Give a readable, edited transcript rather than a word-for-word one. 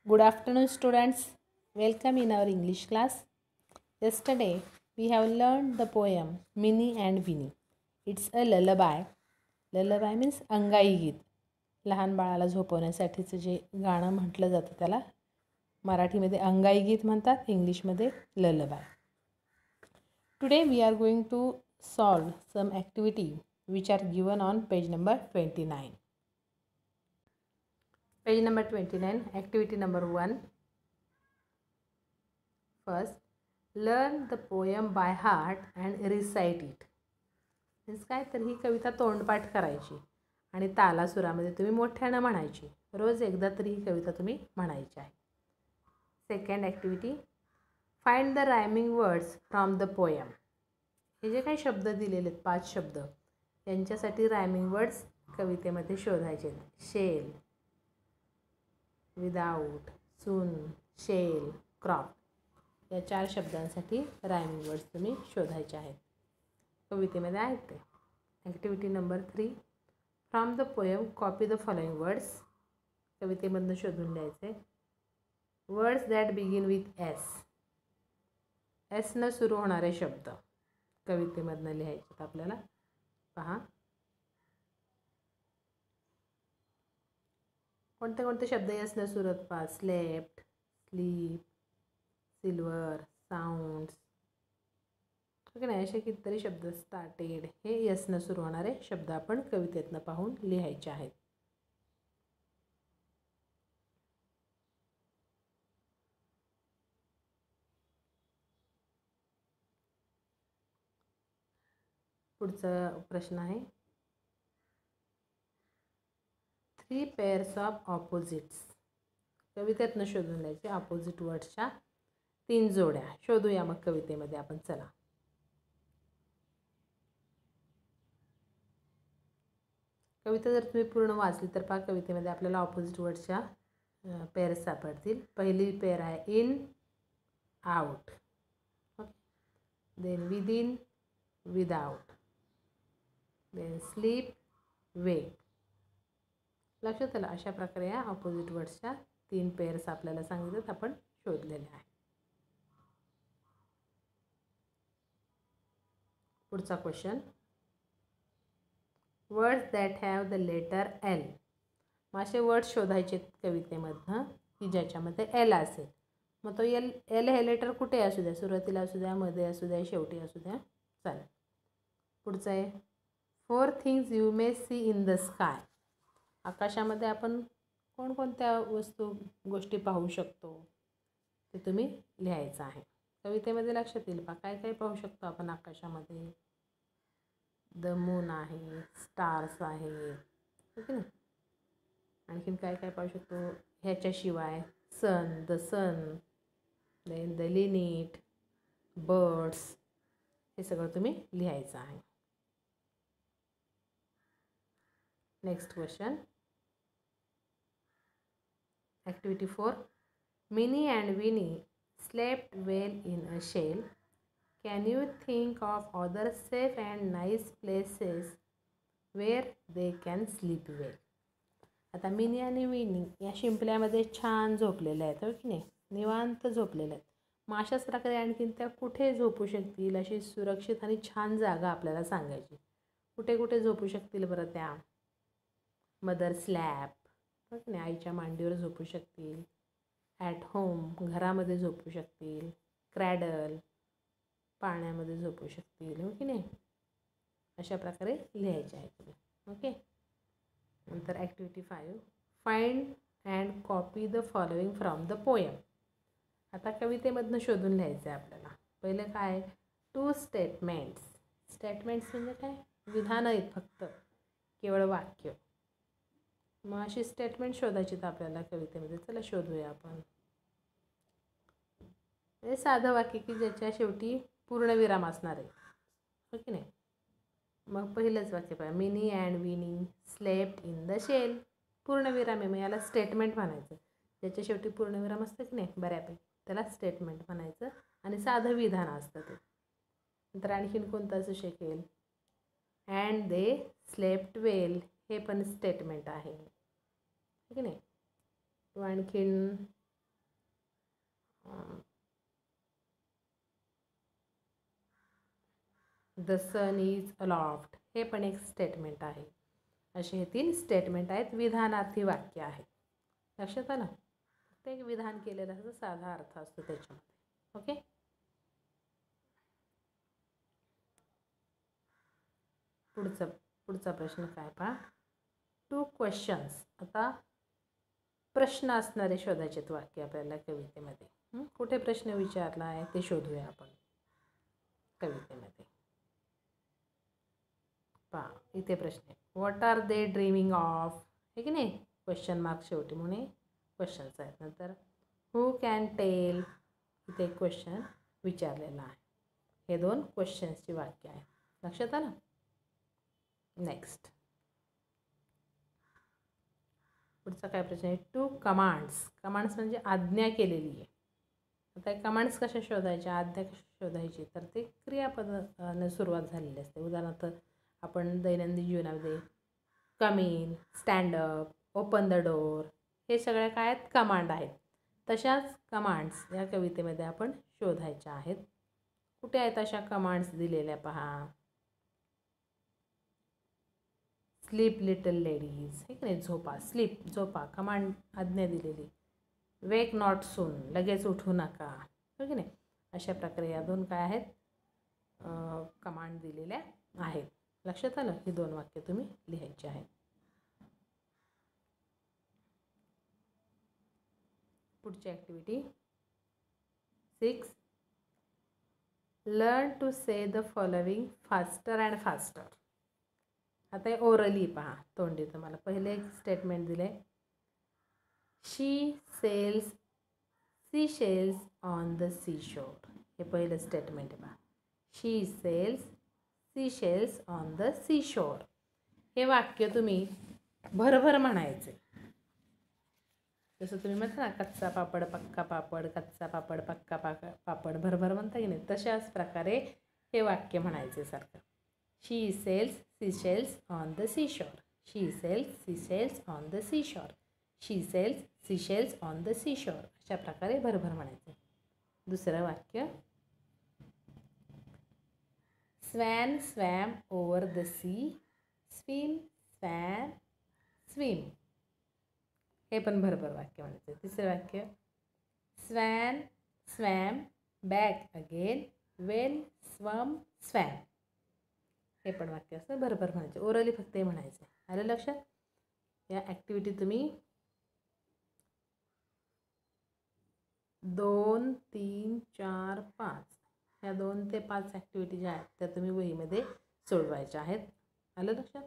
Good afternoon, students. Welcome in our English class. Yesterday, we have learned the poem Minnie and Winnie. It's a lullaby. Lullaby means अंगाई गीत. लहान बाळाला झोपवण्यासाठीचं जे गाणं म्हटलं जातं त्याला मराठीमध्ये अंगाई गीत म्हणतात, इंग्लिशमध्ये lullaby. Today, we are going to solve some activity which are given on page number 29. Page number 29, activity number 1. First, learn the poem by heart and recite it. Means काय तर ही कविता तोंडपाठ करायची आणि तालासुरामध्ये तुम्ही मोठ्यानं म्हणायची. रोज एकदा तरी ही कविता तुम्ही म्हणायची आहे. Second activity, find the rhyming words from the poem. हे जे काही शब्द दिलेले आहेत 5 शब्द यांच्यासाठी रायमिंग वर्ड्स कवितेमध्ये शोधायचे. शेल, विदाऊट, सून, शेल, क्रॉप या 4 शब्दांसाठी रायमिंग वर्ड्स तुम्ही शोधायचे आहेत. कवितेमध्ये आहेत ते. Activity number 3, from the poem copy the following words. कवितेमधनं शोधून लिहायचे. Words that begin with S. एसनं सुरू होणारे शब्द कवितेमधनं लिहायचे आपल्याला. पहा कोणते कोणते शब्द एसनं सुरू होत पहा. स्लेप्ट, स्लीप, सिल्वर, साऊंड्स, ठीक नाही, असे कितीतरी शब्द. स्टार्टेड, हे यसनं सुरू होणारे शब्द आपण कवितेतनं पाहून लिहायचे आहेत. पुढचा प्रश्न आहे, 3 पेअर्स ऑफ ऑपोजिट्स. कवितेतनं शोधून लिहायचे ऑपोजिट वर्ड्सच्या 3 जोड्या. शोधूया मग कवितेमध्ये आपण. चला, कविता जर तुम्ही पूर्ण वाचली तर पहा कवितेमध्ये आपल्याला ऑपोजिट वर्ड्सच्या पेअर्स सापडतील. पहिली पेअर आहे in, out. Then within, without. Then sleep, wake. लक्षात आलं. अशा प्रकारे या ऑपोजिट वर्ड्सच्या 3 पेअर्स आपल्याला सांगितलं आपण शोधलेले आहे. पुढचा question, words that have the letter L. मग असे वर्ड्स शोधायचे कवितेमधनं की ज्याच्यामध्ये एल असेल. मग तो एल हे लेटर कुठे असू द्या, सुरुवातीला असू द्या, मध्ये असू द्या, शेवटी असू द्या, चालेल. पुढचं आहे, 4 things you may see in the sky. आकाशामध्ये आपण कोणकोणत्या गोष्टी पाहू शकतो ते तुम्ही लिहायचं आहे. कवितेमध्ये लक्षात येईल पहा काय काय पाहू शकतो आपण आकाशामध्ये. द मून आहे, स्टार्स आहे, ओके ना. आणखीन काय काय पाहू शकतो ह्याच्याशिवाय, sun, the sun, then the planet, birds, हे सगळं तुम्ही लिहायचं आहे. Next question, activity 4, Minnie and Winnie slept well in a shell. Can you think of other safe and nice places where they can sleep well? आता mini आणि विनी या शिंपल्यामध्ये छान झोपलेल्या आहेत, हो की नाही, निवांत झोपलेल्या आहेत. मग अशाच प्रकारे आणखीन त्या कुठे झोपू शकतील अशी सुरक्षित आणि छान जागा आपल्याला सांगायची. कुठे कुठे झोपू शकतील बरं त्या. मदर स्लॅप, हो की नाही, आईच्या मांडीवर झोपू शकतील. ॲट होम, घरामध्ये झोपू शकतील. क्रॅडल, पाण्यामध्ये झोपू शकतील, हो की नाही. अशा प्रकारे लिहायचे आहे तुम्ही. ओके. नंतर activity 5, find and copy the following from the poem. आता कवितेमधनं शोधून लिहायचं आहे आपल्याला. पहिलं काय, 2 स्टेटमेंट्स. स्टेटमेंट्स म्हणजे काय, विधानं आहेत फक्त, केवळ वाक्य. मग अशी स्टेटमेंट शोधायची आहेत आपल्याला कवितेमध्ये. चला शोधूया आपण. हे साधं वाक्य की ज्याच्या शेवटी पूर्णविराम असणार आहे, हो की नाही. मग पहिलंच वाक्य पाहिजे, Minnie and Winnie slept in the shell. पूर्णविराम आहे, मग याला स्टेटमेंट म्हणायचं. ज्याच्या शेवटी पूर्णविराम असतं की नाही बऱ्यापैकी, त्याला स्टेटमेंट म्हणायचं आणि साधं विधान असतं ते. नंतर आणखीन कोणतं असू शकेल, अँड दे स्लेप्ट वेल, हे पण स्टेटमेंट आहे, हो की नाही. आणखीन द सन इज अलॉफ्ट, हे पण एक स्टेटमेंट आहे. असे हे 3 स्टेटमेंट आहेत, विधानार्थी वाक्य आहेत. लक्षात आलं? फक्त एक विधान केलेलं असं साधा अर्थ असतो त्याच्यामध्ये. ओके. पुढचा प्रश्न काय पहा. 2 क्वेश्चन्स. आता प्रश्न असणारे शोधायचे वाक्य आपल्याला कवितेमध्ये. कुठे प्रश्न विचारला आहे ते शोधूया आपण कवितेमध्ये. पहा इथे प्रश्न आहे, what are they dreaming of, हे की नाही, क्वेश्चन मार्क शेवटी म्हणून क्वेश्चन्स आहेत. नंतर हू कॅन टेल, इथे एक क्वेश्चन विचारलेला आहे. हे 2 क्वेश्चन्सची वाक्य आहेत. लक्षात आलं? नेक्स्ट पुढचा काय प्रश्न आहे, 2 कमांड्स. कमांड्स म्हणजे आज्ञा केलेली आहे. आता कमांड्स कशा शोधायच्या, आज्ञा कशा शोधायची, तर ते क्रियापदाने सुरुवात झालेली असते. उदाहरणार्थ आपण दैनंदिन जीवनामध्ये come in, stand up, open the door, हे सगळे काय आहेत, कमांड आहेत. तशाच कमांड्स या कवितेमध्ये आपण शोधायच्या आहेत. कुठे आहेत अशा कमांड्स दिलेल्या पहा. स्लीप लिटल लेडीज, हे की नाही, झोपा, स्लीप झोपा, कमांड आज्ञा दिलेली. वेक नॉट सून, लगेच उठू नका, हो की नाही. अशा प्रकारे या 2 काय आहेत, कमांड दिलेल्या आहेत. लक्षात आलं? ही 2 वाक्य तुम्ही लिहायची आहेत. पुढची activity 6, learn to say the following faster and faster. आता हे ओरली पहा, तोंडी. तुम्हाला पहिले एक स्टेटमेंट दिले, she sells sea shells on the sea shore. हे पहिलं स्टेटमेंट आहे पहा, she sells sea shells on the sea shore. हे वाक्य तुम्ही भरभर म्हणायचे. जसं तुम्ही म्हणता ना, कच्चा पापड पक्का पापड, कच्चा पापड पक्का पापड, भरभर म्हणता की नाही, तशाच प्रकारे हे वाक्य म्हणायचे सारखं. She sells sea shells on the sea shore, she sells sea shells on the sea shore, she sells sea shells on the sea shore. अशा प्रकारे भरभर म्हणायचे. दुसरं वाक्य, swan swam over the sea, swim swam swim. हे पण भरभर वाक्य म्हणायचं. तिसरं वाक्य, swan swam back again well swum swam. हे पण वाक्य असं भरभर म्हणायचे. ओरली फक्त हे म्हणायचं. आलं लक्षात? या ॲक्टिव्हिटी तुम्ही 2, 3, 4, 5 ह्या 2 ते 5 ॲक्टिव्हिटी ज्या आहेत त्या तुम्ही वहीमध्ये सोडवायच्या आहेत. आलं लक्षात?